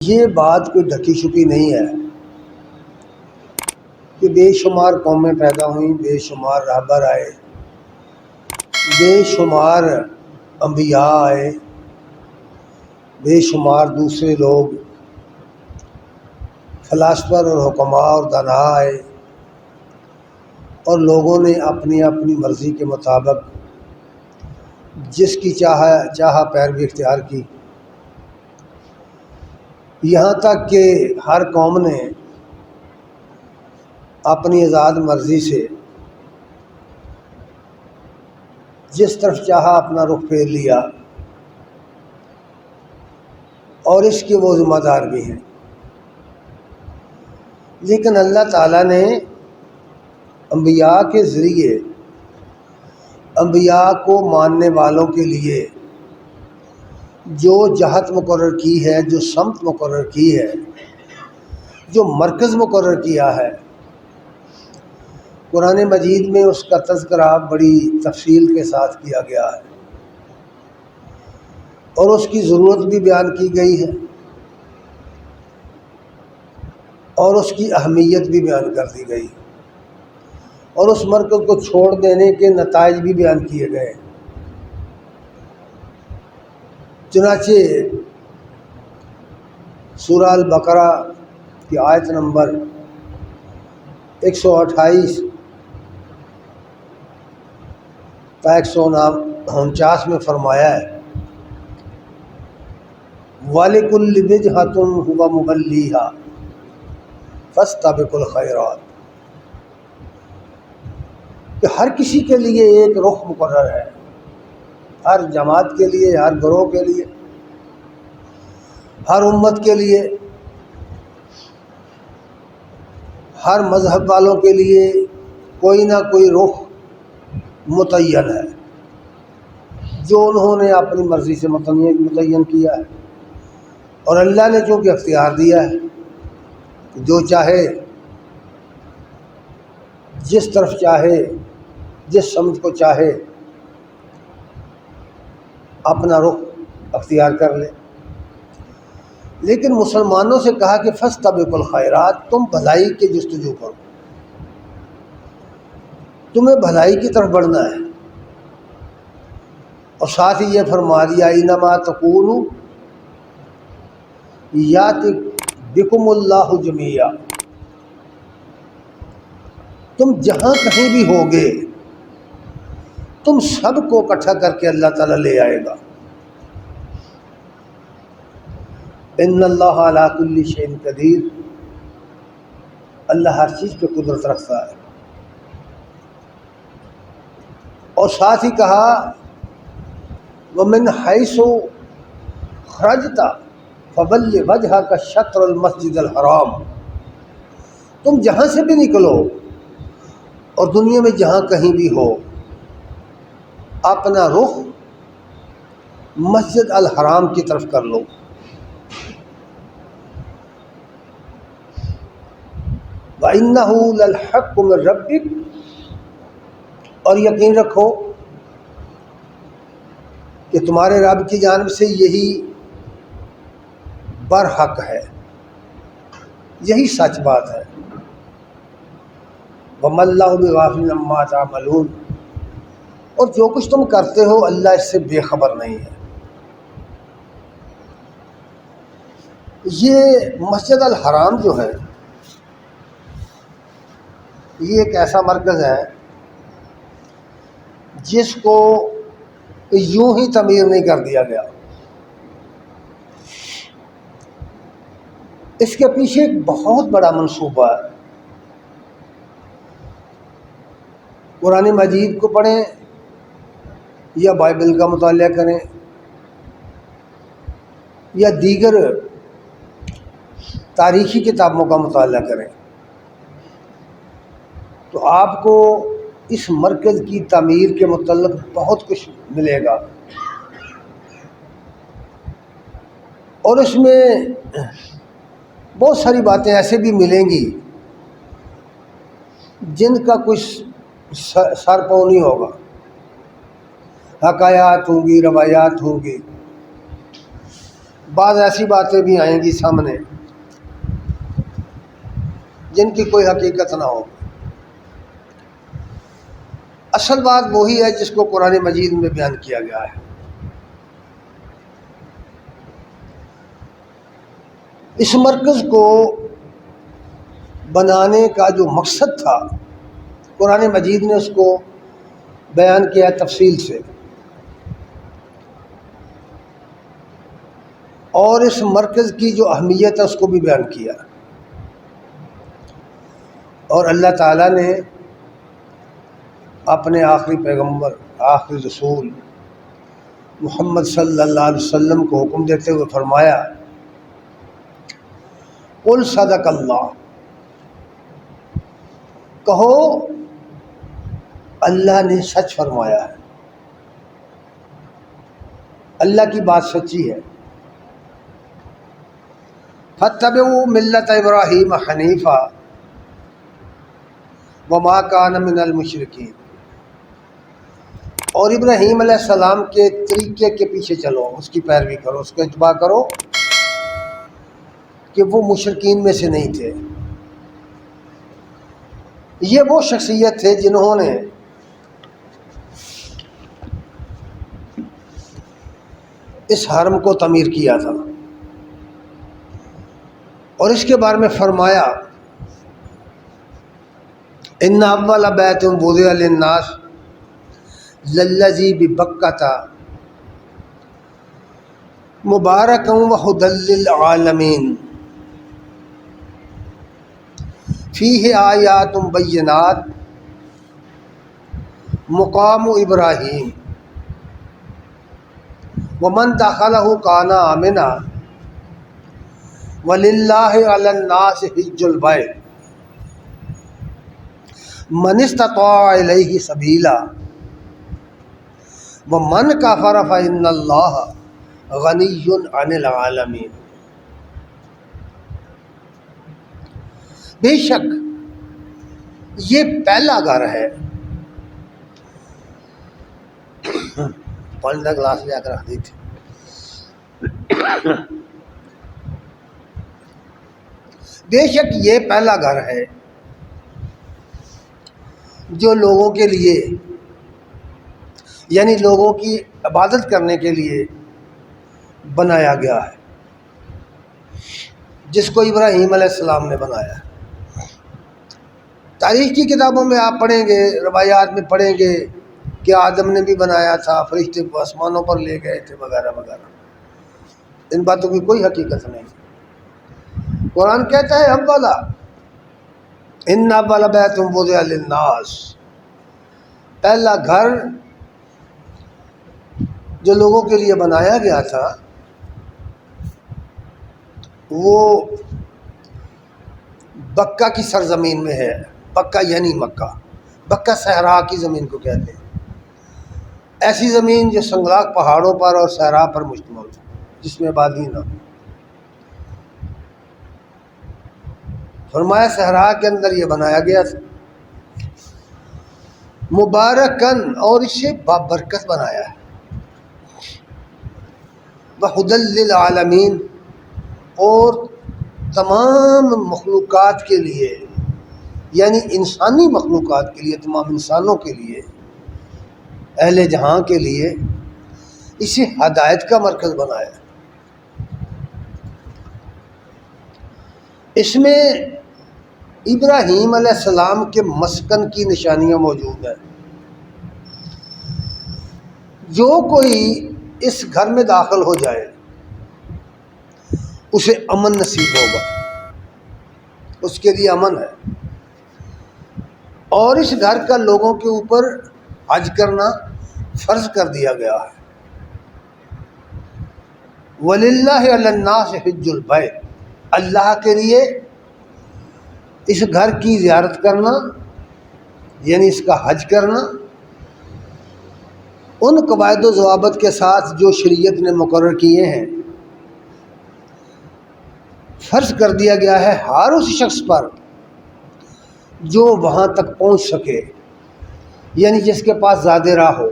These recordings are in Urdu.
یہ بات کوئی ڈھکی چھپی نہیں ہے کہ بے شمار قومیں پیدا ہوئیں، بے شمار رہبر آئے، بے شمار انبیاء آئے، بے شمار دوسرے لوگ فلاسفر اور حکماء اور دانا آئے، اور لوگوں نے اپنی اپنی مرضی کے مطابق جس کی چاہا پیروی اختیار کی، یہاں تک کہ ہر قوم نے اپنی آزاد مرضی سے جس طرف چاہا اپنا رخ پھیر لیا، اور اس کے وہ ذمہ دار بھی ہیں۔ لیکن اللہ تعالیٰ نے انبیاء کے ذریعے انبیاء کو ماننے والوں کے لیے جو جہت مقرر کی ہے، جو سمت مقرر کی ہے، جو مرکز مقرر کیا ہے، قرآن مجید میں اس کا تذکرہ بڑی تفصیل کے ساتھ کیا گیا ہے، اور اس کی ضرورت بھی بیان کی گئی ہے، اور اس کی اہمیت بھی بیان کر دی گئی، اور اس مرکز کو چھوڑ دینے کے نتائج بھی بیان کیے گئے۔ چنانچہ سورہ البقرہ کی آیت نمبر 128 تا 149 میں فرمایا ہے، وَلِكُلِّ وِجْهَةٌ هُوَ مُوَلِّيهَا فَاسْتَبِقُوا الْخَيْرَاتِ، کہ ہر کسی کے لیے ایک رخ مقرر ہے، ہر جماعت کے لیے، ہر گروہ کے لیے، ہر امت کے لیے، ہر مذہب والوں کے لیے کوئی نہ کوئی رخ متعین ہے جو انہوں نے اپنی مرضی سے متعین کیا ہے، اور اللہ نے چونکہ اختیار دیا ہے، جو چاہے جس طرف چاہے، جس سمت کو چاہے اپنا رخ اختیار کر لے۔ لیکن مسلمانوں سے کہا کہ فاستبقوا الخیرات، تم بھلائی کی جستجو کرو، تمہیں بھلائی کی طرف بڑھنا ہے، اور ساتھ ہی یہ فرما دیا اینما تکونوا یأتی بکم اللہ جمیعا، تم جہاں کہیں بھی ہوگے تم سب کو اکٹھا کر کے اللہ تعالیٰ لے آئے گا۔ ان اللہ علی کل شیء قدیر، اللہ ہر چیز پہ قدرت رکھتا ہے۔ اور ساتھ ہی کہا وَمِنْ حَيْثُ خَرَجْتَ فَوَلِّ وَجْهَكَ شَطْرَ الْمَسْجِدِ الْحَرَامِ، تم جہاں سے بھی نکلو اور دنیا میں جہاں کہیں بھی ہو، اپنا رخ مسجد الحرام کی طرف کر لو۔ وَإِنَّهُ لَلْحَقُّ مِن رَبِّكَ، اور یقین رکھو کہ تمہارے رب کی جانب سے یہی برحق ہے، یہی سچ بات ہے۔ وَمَا اللَّهُ بِغَافِلٍ عَمَّا تَعْمَلُونَ، اور جو کچھ تم کرتے ہو اللہ اس سے بے خبر نہیں ہے۔ یہ مسجد الحرام جو ہے، یہ ایک ایسا مرکز ہے جس کو یوں ہی تعمیر نہیں کر دیا گیا، اس کے پیچھے ایک بہت بڑا منصوبہ ہے۔ قرآن مجید کو پڑھیں یا بائبل کا مطالعہ کریں یا دیگر تاریخی کتابوں کا مطالعہ کریں، تو آپ کو اس مرکز کی تعمیر کے متعلق بہت کچھ ملے گا، اور اس میں بہت ساری باتیں ایسے بھی ملیں گی جن کا کچھ سر پاؤں نہیں ہوگا، حکایات ہوں گی، روایات ہوں گی، بعض ایسی باتیں بھی آئیں گی سامنے جن کی کوئی حقیقت نہ ہو. اصل بات وہی ہے جس کو قرآن مجید میں بیان کیا گیا ہے. اس مرکز کو بنانے کا جو مقصد تھا قرآن مجید نے اس کو بیان کیا تفصیل سے، اور اس مرکز کی جو اہمیت ہے اس کو بھی بیان کیا. اور اللہ تعالیٰ نے اپنے آخری پیغمبر، آخری رسول محمد صلی اللہ علیہ وسلم کو حکم دیتے ہوئے فرمایا قل صدق اللہ، کہو اللہ نے سچ فرمایا ہے، اللہ کی بات سچی ہے. فاتبعوا ملت ابراہیم حنیفا وما کان من المشرکین، اور ابراہیم علیہ السلام کے طریقے کے پیچھے چلو، اس کی پیروی کرو، اس کا اتباع کرو کہ وہ مشرکین میں سے نہیں تھے. یہ وہ شخصیت تھے جنہوں نے اس حرم کو تعمیر کیا تھا، اور اس کے بارے میں فرمایا ان اول بیت وضع للناس للذی ببکۃ مبارکا وہدی للعالمین فیہ آیات بینات مقام ابراہیم ومن دخلہ کان آمنا وللہ علی الناس حج البیت من استطاع الیہ سبیلا ومن کفر فإن اللہ غنی عن العالمین. بے شک یہ پہلا گھر ہے. پانی کا گلاس لے کر رکھ دی تھی. بے شک یہ پہلا گھر ہے جو لوگوں کے لیے، یعنی لوگوں کی عبادت کرنے کے لیے بنایا گیا ہے، جس کو ابراہیم علیہ السلام نے بنایا ہے. تاریخ کی کتابوں میں آپ پڑھیں گے، روایات میں پڑھیں گے کہ آدم نے بھی بنایا تھا، فرشتے آسمانوں پر لے گئے تھے وغیرہ وغیرہ. ان باتوں کی کوئی حقیقت نہیں. قرآن کہتا ہے اولا ان اول بیت وضع للناس، پہلا گھر جو لوگوں کے لیے بنایا گیا تھا وہ بکہ کی سرزمین میں ہے. بکہ یعنی مکہ، بکہ صحرا کی زمین کو کہتے ہیں، ایسی زمین جو سنگلاخ پہاڑوں پر اور صحرا پر مشتمل ہو، جس میں آبادی نہ ہو. فرمایا صحرا کے اندر یہ بنایا گیا تھا. مبارکن، اور اسے بابرکت بنایا ہے. وہدی للعالمین، اور تمام مخلوقات کے لیے، یعنی انسانی مخلوقات کے لیے، تمام انسانوں کے لیے، اہل جہاں کے لیے اسے ہدایت کا مرکز بنایا. اس میں ابراہیم علیہ السلام کے مسکن کی نشانیاں موجود ہیں. جو کوئی اس گھر میں داخل ہو جائے اسے امن نصیب ہوگا، اس کے لیے امن ہے. اور اس گھر کا لوگوں کے اوپر حج کرنا فرض کر دیا گیا ہے. وَلِلَّهِ عَلَى النَّاسِ حِجُّ الْبَيْتِ، اللہ کے لیے اس گھر کی زیارت کرنا، یعنی اس کا حج کرنا، ان قواعد و ضوابط کے ساتھ جو شریعت نے مقرر کیے ہیں، فرض کر دیا گیا ہے ہر اس شخص پر جو وہاں تک پہنچ سکے، یعنی جس کے پاس زیادہ راہ ہو.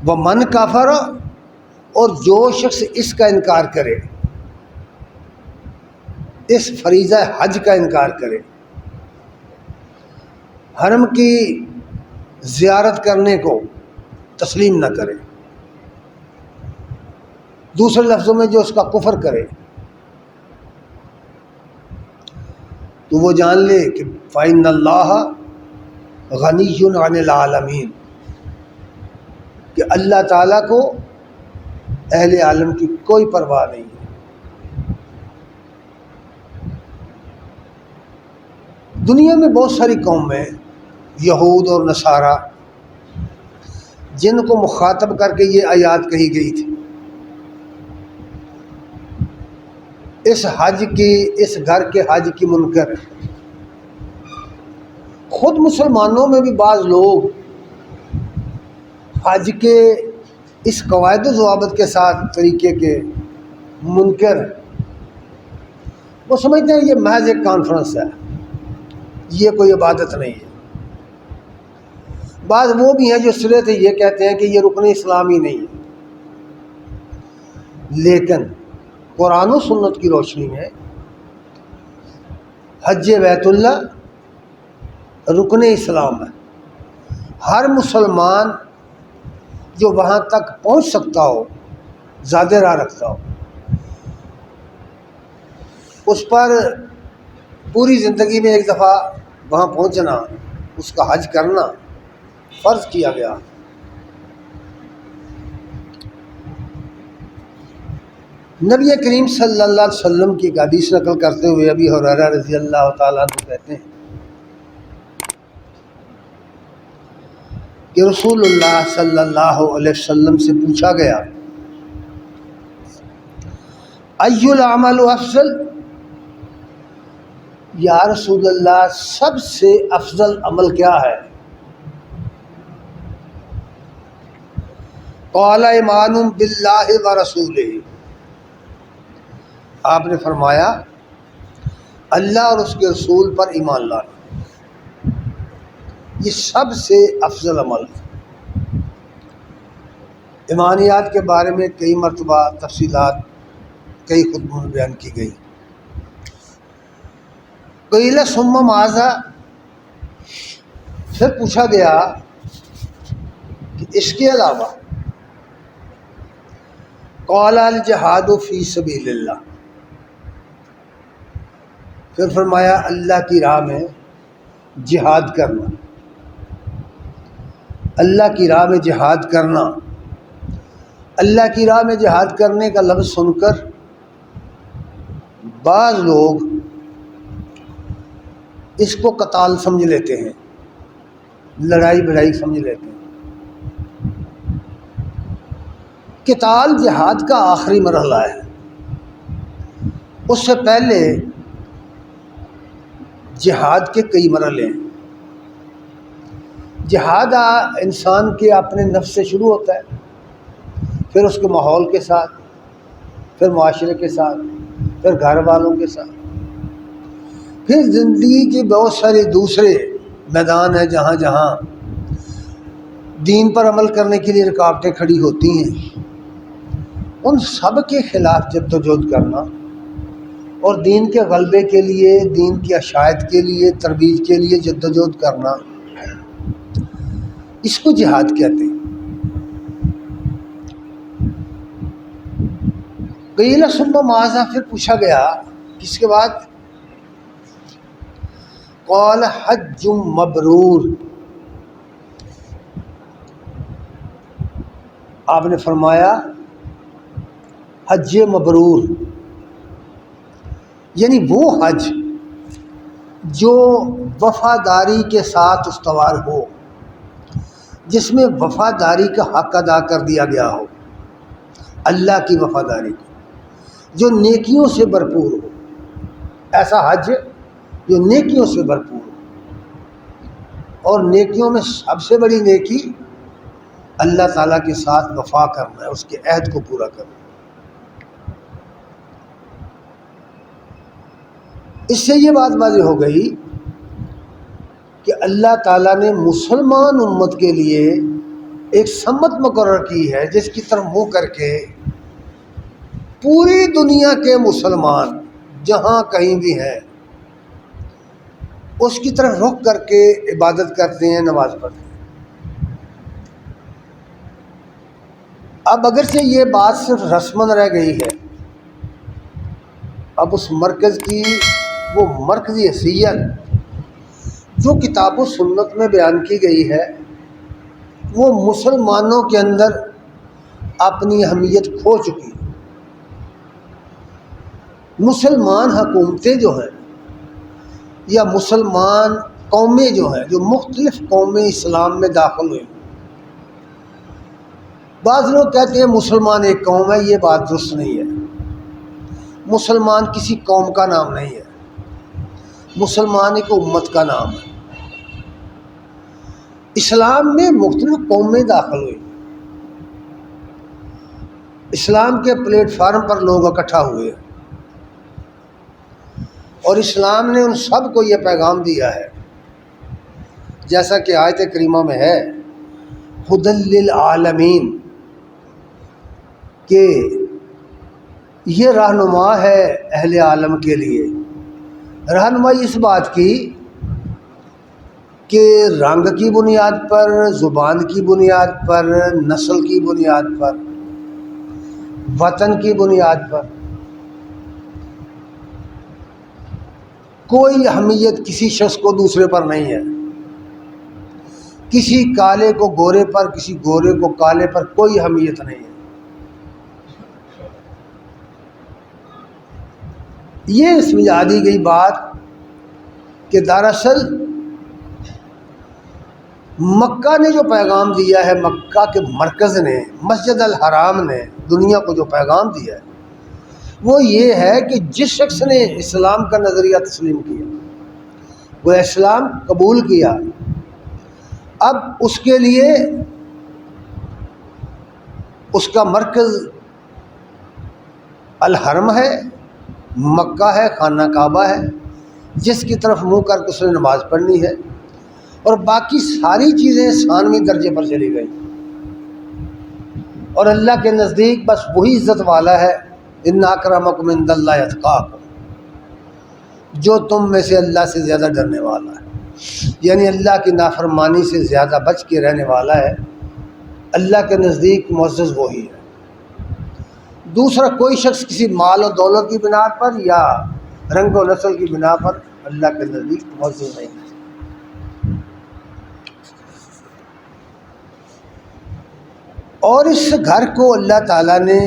ومن کفر، اور جو شخص اس کا انکار کرے، اس فریضہ حج کا انکار کرے، حرم کی زیارت کرنے کو تسلیم نہ کرے، دوسرے لفظوں میں جو اس کا کفر کرے، تو وہ جان لے کہ فَإِنَّ اللَّهَ غَنِيٌّ عَنِ الْعَالَمِينَ، کہ اللہ تعالیٰ کو اہل عالم کی کوئی پرواہ نہیں ہے۔ دنیا میں بہت ساری قومیں، یہود اور نصارہ، جن کو مخاطب کر کے یہ آیات کہی گئی تھی، اس حج کی، اس گھر کے حج کی منکر ہے۔ خود مسلمانوں میں بھی بعض لوگ حج کے اس قواعد و ضوابط کے ساتھ طریقے کے منکر، وہ سمجھتے ہیں یہ محض ایک کانفرنس ہے، یہ کوئی عبادت نہیں ہے۔ بعض وہ بھی ہیں جو سرے سے یہ کہتے ہیں کہ یہ رکن اسلامی نہیں ہے، لیکن قرآن و سنت کی روشنی میں حج بیت اللہ رکن اسلام ہے۔ ہر مسلمان جو وہاں تک پہنچ سکتا ہو، زیادہ راہ رکھتا ہو، اس پر پوری زندگی میں ایک دفعہ وہاں پہنچنا، اس کا حج کرنا فرض کیا گیا۔ نبی کریم صلی اللہ علیہ وسلم کی ایک حدیث نقل کرتے ہوئے ابی ہریرہ رضی اللہ تعالیٰ عنہ کہتے ہیں کہ رسول اللہ صلی اللہ علیہ وسلم سے پوچھا گیا، ای العمل افضل، یا رسول اللہ سب سے افضل عمل کیا ہے؟ قال ایمان باللہ ورسولہ، آپ نے فرمایا اللہ اور اس کے رسول پر ایمان لانا، یہ سب سے افضل عمل ہے۔ ایمانیات کے بارے میں کئی مرتبہ تفصیلات کئی خطبوں میں بیان کی گئی۔ قیل ثم ماذا، پھر پوچھا گیا کہ اس کے علاوہ؟ قال الجہاد فی سبیل اللہ، پھر فرمایا اللہ کی راہ میں جہاد کرنا۔ اللہ کی راہ میں جہاد کرنا، اللہ کی راہ میں جہاد کرنے کا لفظ سن کر بعض لوگ اس کو قتال سمجھ لیتے ہیں، لڑائی بڑائی سمجھ لیتے ہیں۔ قتال جہاد کا آخری مرحلہ ہے، اس سے پہلے جہاد کے کئی مرحلے ہیں۔ جہاد انسان کے اپنے نفس سے شروع ہوتا ہے، پھر اس کے ماحول کے ساتھ، پھر معاشرے کے ساتھ، پھر گھر والوں کے ساتھ، پھر زندگی کے بہت سارے دوسرے میدان ہیں جہاں جہاں دین پر عمل کرنے کے لیے رکاوٹیں کھڑی ہوتی ہیں، ان سب کے خلاف جدوجہد کرنا اور دین کے غلبے کے لیے، دین کی اشاعت کے لیے، ترویج کے لیے جدوجہد کرنا، اس کو جہاد کہتے ہیں۔ قیل ثم ماذا، پھر پوچھا گیا کس کے بعد؟ قال حج مبرور، آپ نے فرمایا حج مبرور، یعنی وہ حج جو وفاداری کے ساتھ استوار ہو، جس میں وفاداری کا حق ادا کر دیا گیا ہو، اللہ کی وفاداری کو، جو نیکیوں سے بھرپور ہو، ایسا حج جو نیکیوں سے بھرپور ہو، اور نیکیوں میں سب سے بڑی نیکی اللہ تعالیٰ کے ساتھ وفا کرنا ہے، اس کے عہد کو پورا کرنا۔ اس سے یہ بات واضح ہو گئی کہ اللہ تعالیٰ نے مسلمان امت کے لیے ایک سمت مقرر کی ہے جس کی طرف منہ کر کے پوری دنیا کے مسلمان جہاں کہیں بھی ہیں اس کی طرف رخ کر کے عبادت کرتے ہیں، نماز پڑھتے ہیں۔ اب اگرچہ یہ بات صرف رسماً رہ گئی ہے، اب اس مرکز کی وہ مرکزی حیثیت جو کتاب و سنت میں بیان کی گئی ہے وہ مسلمانوں کے اندر اپنی اہمیت کھو چکی ہے۔ مسلمان حکومتیں جو ہیں یا مسلمان قومیں جو ہیں، جو مختلف قومیں اسلام میں داخل ہوئی، بعض لوگ کہتے ہیں مسلمان ایک قوم ہے، یہ بات درست نہیں ہے۔ مسلمان کسی قوم کا نام نہیں ہے، مسلمان ایک امت کا نام ہے۔ اسلام میں مختلف قومیں داخل ہوئی، اسلام کے پلیٹ فارم پر لوگ اکٹھا ہوئے اور اسلام نے ان سب کو یہ پیغام دیا ہے، جیسا کہ آیت کریمہ میں ہے ھدی للعالمین، کہ یہ رہنما ہے اہل عالم کے لیے۔ رہنمائی اس بات کی کہ رنگ کی بنیاد پر، زبان کی بنیاد پر، نسل کی بنیاد پر، وطن کی بنیاد پر کوئی اہمیت کسی شخص کو دوسرے پر نہیں ہے۔ کسی کالے کو گورے پر، کسی گورے کو کالے پر کوئی اہمیت نہیں ہے۔ یہ سمجھا دی گئی بات کہ دراصل مکہ نے جو پیغام دیا ہے، مکہ کے مرکز نے، مسجد الحرام نے دنیا کو جو پیغام دیا ہے وہ یہ ہے کہ جس شخص نے اسلام کا نظریہ تسلیم کیا، وہ اسلام قبول کیا، اب اس کے لیے اس کا مرکز الحرم ہے، مکہ ہے، خانہ کعبہ ہے، جس کی طرف منہ کر کے اس نے نماز پڑھنی ہے، اور باقی ساری چیزیں ثانوی درجے پر چلی گئی، اور اللہ کے نزدیک بس وہی عزت والا ہے، ان اکرمکم عند اللہ اتقاکم، جو تم میں سے اللہ سے زیادہ ڈرنے والا ہے، یعنی اللہ کی نافرمانی سے زیادہ بچ کے رہنے والا ہے، اللہ کے نزدیک معزز وہی ہے۔ دوسرا کوئی شخص کسی مال و دولت کی بنا پر یا رنگ و نسل کی بنا پر اللہ کے نزدیک معزز نہیں ہے۔ اور اس گھر کو اللہ تعالیٰ نے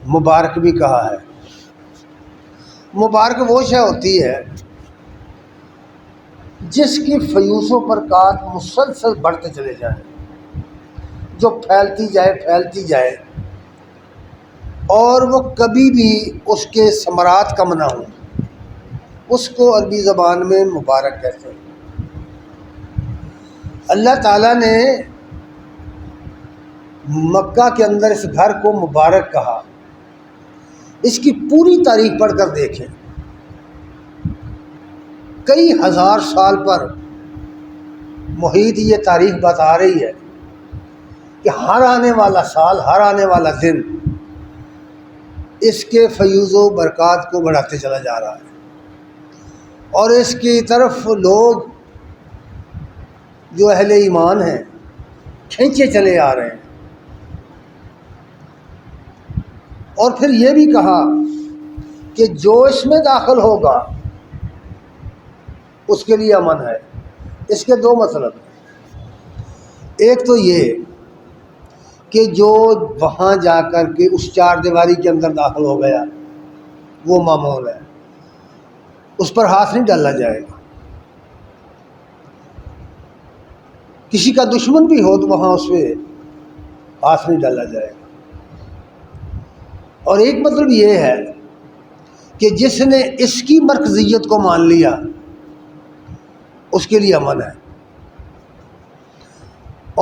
مبارک بھی کہا ہے۔ مبارک وہ شے ہوتی ہے جس کی فیوز و برکات مسلسل بڑھتے چلے جائیں، جو پھیلتی جائے پھیلتی جائے، اور وہ کبھی بھی اس کے ثمرات کم نہ ہوں، اس کو عربی زبان میں مبارک کہتے ہیں۔ اللہ تعالیٰ نے مکہ کے اندر اس گھر کو مبارک کہا۔ اس کی پوری تاریخ پڑھ کر دیکھیں، کئی ہزار سال پر محیط یہ تاریخ بتا رہی ہے کہ ہر آنے والا سال، ہر آنے والا دن اس کے فیوز و برکات کو بڑھاتے چلا جا رہا ہے، اور اس کی طرف لوگ جو اہل ایمان ہیں کھینچے چلے آ رہے ہیں۔ اور پھر یہ بھی کہا کہ جو اس میں داخل ہوگا اس کے لیے امن ہے۔ اس کے دو مطلب ہیں، ایک تو یہ کہ جو وہاں جا کر کے اس چار دیواری کے اندر داخل ہو گیا وہ مامون ہے، اس پر ہاتھ نہیں ڈالا جائے گا۔ کسی کا دشمن بھی ہو تو وہاں اس پہ ہاتھ نہیں ڈالا جائے گا۔ اور ایک مطلب یہ ہے کہ جس نے اس کی مرکزیت کو مان لیا اس کے لیے امن ہے۔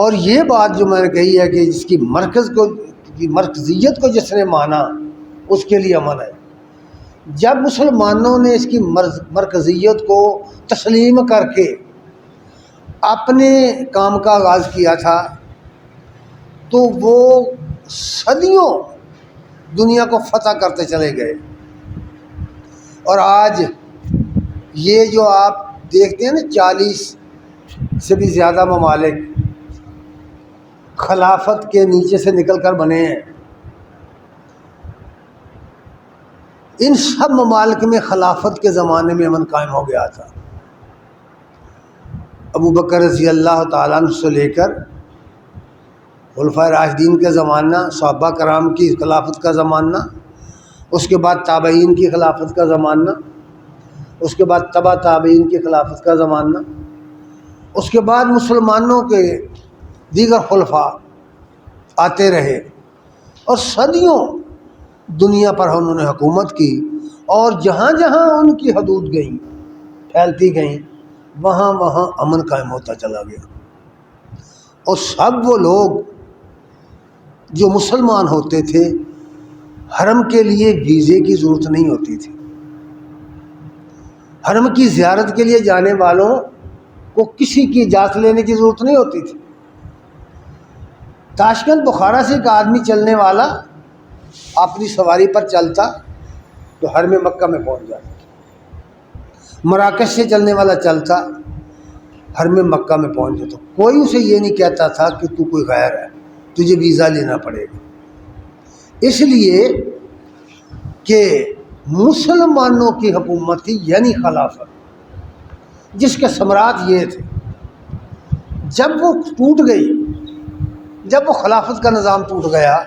اور یہ بات جو میں نے کہی ہے کہ جس کی مرکزیت کو جس نے مانا اس کے لیے امن ہے۔ جب مسلمانوں نے اس کی مرکزیت کو تسلیم کر کے اپنے کام کا آغاز کیا تھا تو وہ صدیوں دنیا کو فتح کرتے چلے گئے، اور آج یہ جو آپ دیکھتے ہیں نا 40 سے بھی زیادہ ممالک خلافت کے نیچے سے نکل کر بنے ہیں، ان سب ممالک میں خلافت کے زمانے میں امن قائم ہو گیا تھا۔ ابو بکر رضی اللہ تعالیٰ عنہ سے لے کر خلفائے راشدین کے زمانہ، صحابہ کرام کی خلافت کا زمانہ، اس کے بعد تابعین کی خلافت کا زمانہ، اس کے بعد تبع تابعین کی خلافت کا زمانہ، اس کے بعد مسلمانوں کے دیگر خلفاء آتے رہے، اور صدیوں دنیا پر انہوں نے حکومت کی، اور جہاں جہاں ان کی حدود گئیں، پھیلتی گئیں، وہاں وہاں امن قائم ہوتا چلا گیا، اور سب وہ لوگ جو مسلمان ہوتے تھے، حرم کے لیے ویزے کی ضرورت نہیں ہوتی تھی، حرم کی زیارت کے لیے جانے والوں کو کسی کی اجازت لینے کی ضرورت نہیں ہوتی تھی۔ تاشکند بخارا سے ایک آدمی چلنے والا اپنی سواری پر چلتا تو حرم مکہ میں پہنچ جاتا، مراکش سے چلنے والا چلتا حرم مکہ میں پہنچ جاتا، کوئی اسے یہ نہیں کہتا تھا کہ تو کوئی غیر ہے، تجھے ویزا لینا پڑے گا، اس لیے کہ مسلمانوں کی حکومت تھی، یعنی خلافت، جس کے ثمرات یہ تھے۔ جب وہ ٹوٹ گئی، جب وہ خلافت کا نظام ٹوٹ گیا،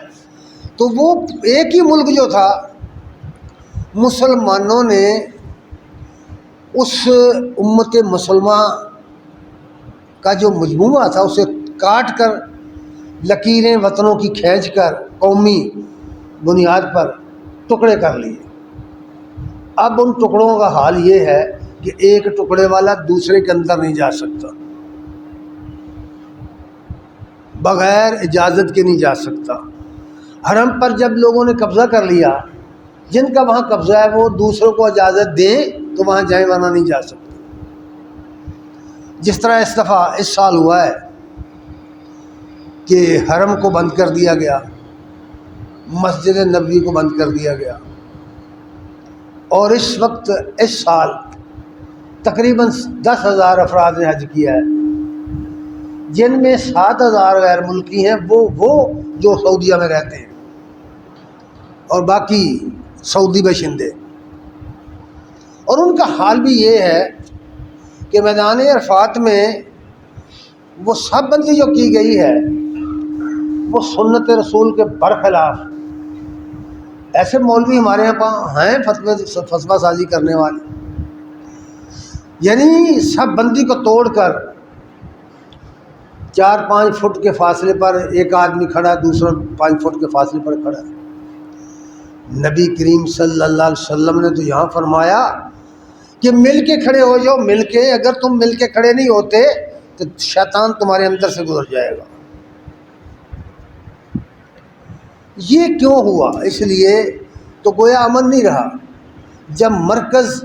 تو وہ ایک ہی ملک جو تھا، مسلمانوں نے اس امت مسلمہ کا جو مجموعہ تھا اسے کاٹ کر، لکیریں وطنوں کی کھینچ کر قومی بنیاد پر ٹکڑے کر لیے۔ اب ان ٹکڑوں کا حال یہ ہے کہ ایک ٹکڑے والا دوسرے کے اندر نہیں جا سکتا، بغیر اجازت کے نہیں جا سکتا۔ حرم پر جب لوگوں نے قبضہ کر لیا، جن کا وہاں قبضہ ہے وہ دوسروں کو اجازت دیں تو وہاں جائیں، ورنہ نہیں جا سکتے۔ جس طرح اس دفعہ اس سال ہوا ہے کہ حرم کو بند کر دیا گیا، مسجد نبوی کو بند کر دیا گیا، اور اس وقت اس سال تقریباً 10,000 افراد نے حج کیا ہے، جن میں 7,000 غیر ملکی ہیں، وہ جو سعودیہ میں رہتے ہیں، اور باقی سعودی باشندے۔ اور ان کا حال بھی یہ ہے کہ میدان عرفات میں وہ سب بندی جو کی گئی ہے وہ سنت رسول کے برخلاف، ایسے مولوی ہمارے یہاں ہیں فتویٰ سازی کرنے والے، یعنی سب بندی کو توڑ کر 4-5 فٹ کے فاصلے پر ایک آدمی کھڑا، دوسرا 5 فٹ کے فاصلے پر کھڑا ہے۔ نبی کریم صلی اللہ علیہ وسلم نے تو یہاں فرمایا کہ مل کے کھڑے ہو جاؤ، مل کے، اگر تم مل کے کھڑے نہیں ہوتے تو شیطان تمہارے اندر سے گزر جائے گا۔ یہ کیوں ہوا؟ اس لیے تو گویا امن نہیں رہا، جب مرکز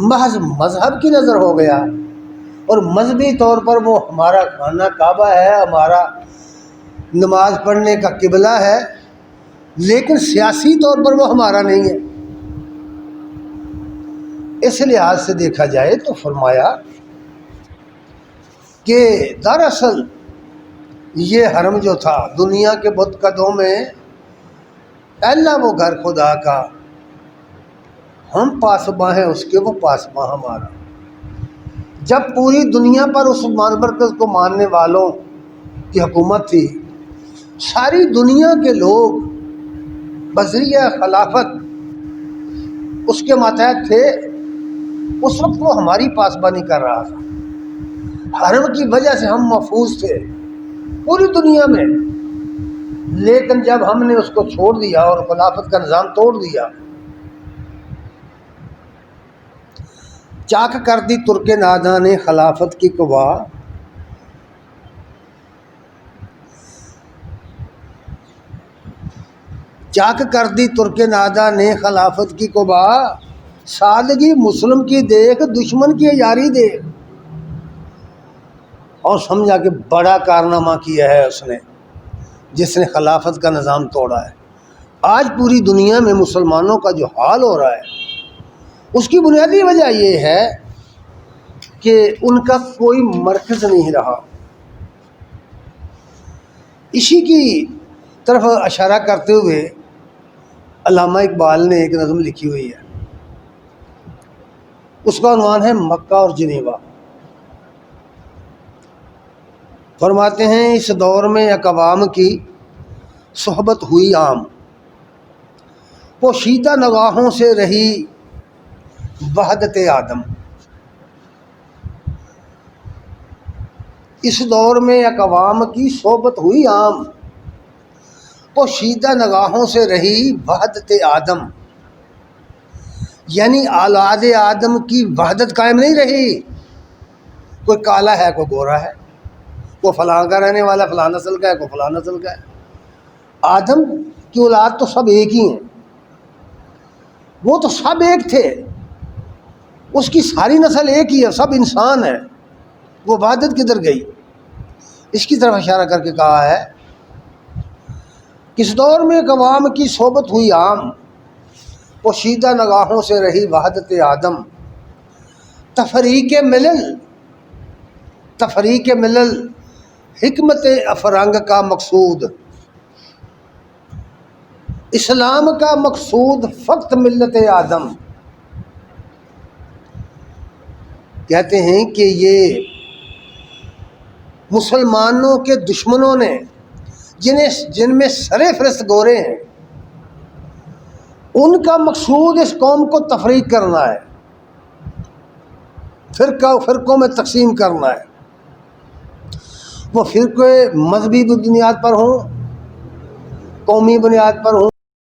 محض مذہب کی نظر ہو گیا، اور مذہبی طور پر وہ ہمارا خانہ کعبہ ہے، ہمارا نماز پڑھنے کا قبلہ ہے، لیکن سیاسی طور پر وہ ہمارا نہیں ہے۔ اس لحاظ سے دیکھا جائے تو فرمایا کہ دراصل یہ حرم جو تھا دنیا کے بت قدوں میں پہلا وہ گھر خدا کا، ہم پاسباں ہیں اس کے، وہ پاسباں ہمارا۔ جب پوری دنیا پر اس مرکز کو ماننے والوں کی حکومت تھی، ساری دنیا کے لوگ بذریعہ خلافت اس کے ماتحت تھے، اس وقت وہ ہماری پاسبانی کر رہا تھا، حرم کی وجہ سے ہم محفوظ تھے پوری دنیا میں۔ لیکن جب ہم نے اس کو چھوڑ دیا اور خلافت کا نظام توڑ دیا، چاک کر دی ترک ناداں نے خلافت کی قوا، چاک کر دی ترک ناداں نے خلافت کی قوا، سادگی مسلم کی دیکھ دشمن کی یاری دیکھ، اور سمجھا کہ بڑا کارنامہ کیا ہے اس نے، جس نے خلافت کا نظام توڑا ہے۔ آج پوری دنیا میں مسلمانوں کا جو حال ہو رہا ہے اس کی بنیادی وجہ یہ ہے کہ ان کا کوئی مرکز نہیں رہا۔ اسی کی طرف اشارہ کرتے ہوئے علامہ اقبال نے ایک نظم لکھی ہوئی ہے، اس کا عنوان ہے مکہ اور جنیوا۔ فرماتے ہیں اس دور میں اقوام کی صحبت ہوئی عام، پوشیدہ نگاہوں سے رہی وحدت آدم۔ اس دور میں اقوام کی صحبت ہوئی عام، پوشیدہ نگاہوں سے رہی وحدت آدم، یعنی اولاد آدم کی وحدت قائم نہیں رہی۔ کوئی کالا ہے، کوئی گورا ہے، کوئی فلاں کا رہنے والا فلاں نسل کا ہے، کوئی فلاں نسل کا ہے۔ آدم کی اولاد تو سب ایک ہی ہیں، وہ تو سب ایک تھے، اس کی ساری نسل ایک ہی ہے، سب انسان ہے، وہ وحدت کدھر گئی؟ اس کی طرف اشارہ کر کے کہا ہے کس دور میں اقوام کی صحبت ہوئی عام، پوشیدہ نگاہوں سے رہی وحدت آدم، تفریق ملل حکمت افرنگ کا مقصود، اسلام کا مقصود فقط ملت آدم۔ کہتے ہیں کہ یہ مسلمانوں کے دشمنوں نے جن میں سرے فہرست گورے ہیں، ان کا مقصود اس قوم کو تفریق کرنا ہے، فرقوں میں تقسیم کرنا ہے۔ وہ فرقے مذہبی بنیاد پر ہوں، قومی بنیاد پر ہوں،